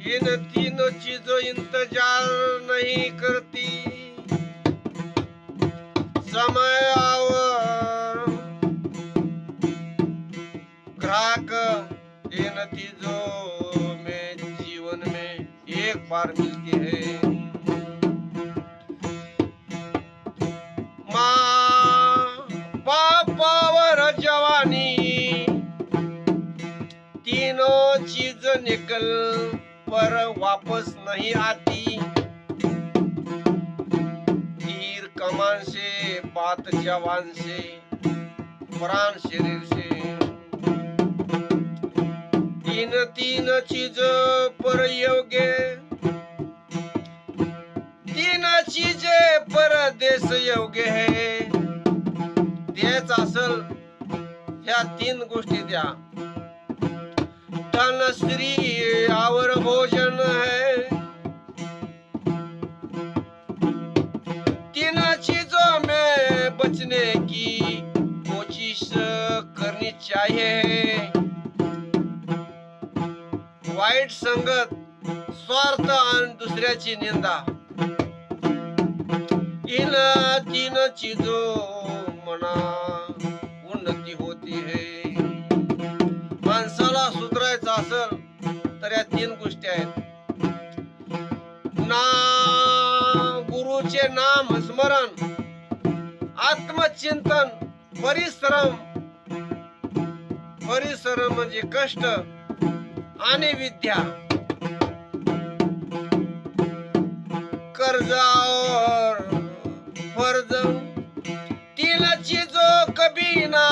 In तीनों चीजों इंतजार नहीं करती, समय और ग्राहक इन चीजों में जीवन में एक बार मिलती है। माँ बाप और जवानी तीनों चीज निकल पर वापस नहीं आती। तीर कमान से, बात जवान से, प्राण शरीर से, इन तीन चीज पर योग्य, तीन चीजे पर देश योग्य है। द्यायचं असल ह्या तीन गोष्टी द्या। धन स्त्री और भोजन है, तीन चीजों में बचने की कोशिश करनी चाहिए। वाईट संगत, स्वार्थ आणि दुसऱ्याची निंदा, इन तीन चीजों मना उन्नती होती है। माणसाला सुधारायचं असेल तर या तीन गोष्टी आहेत। ना गुरुचे नाम स्मरण, आत्मचिंतन, परिश्रम, परिश्रम म्हणजे कष्ट आणि विद्या, कर्ज और फर्ज, तीन चीजों कभी ना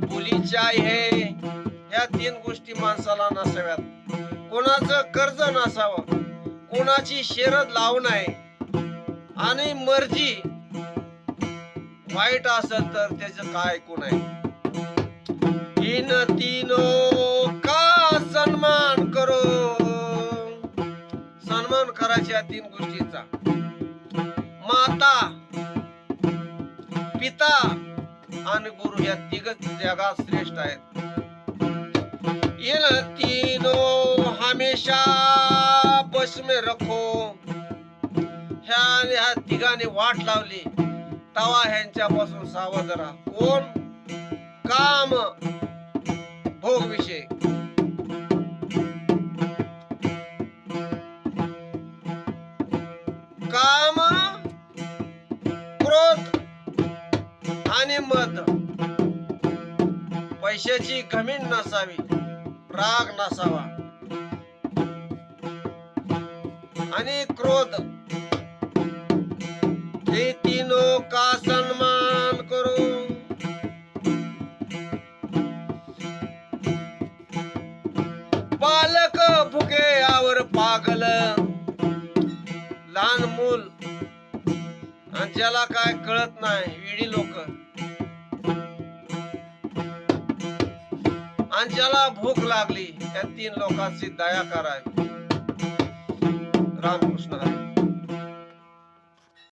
भूली चाहिए। या तीन गोष्टी माणसाला नसाव्यात। कोणाचं कर्ज नसावं, कोणाची शरद लावू नये, आणि मर्जी वाईट असेल तर त्याचं काय ऐकू नये। इन तीनों का सन्मान करो, सन्मान करायच्या या तीन गोष्टींचा। माता, पिता आणि गुरु या तिघच जगात श्रेष्ठ आहेत। इन तीनों हमेशा बस में रखो। ह्या तिघांनी वाट लावली तवा ह्यांच्यापासून सावध राहा। कोण? काम, भोग विषय, काम, क्रोध आणि मद, पैशाची घमिंड नसावी, राग नसावा, आणि क्रोध, हे तीनों का सन्मान करो। बालक भुके और पागल, लहान मूल आणि ज्याला काय कळत नाही, वेडी लोक, आणि ज्याला भूक लागली, या तीन लोकांची दया करावी। रामकृष्ण हरी।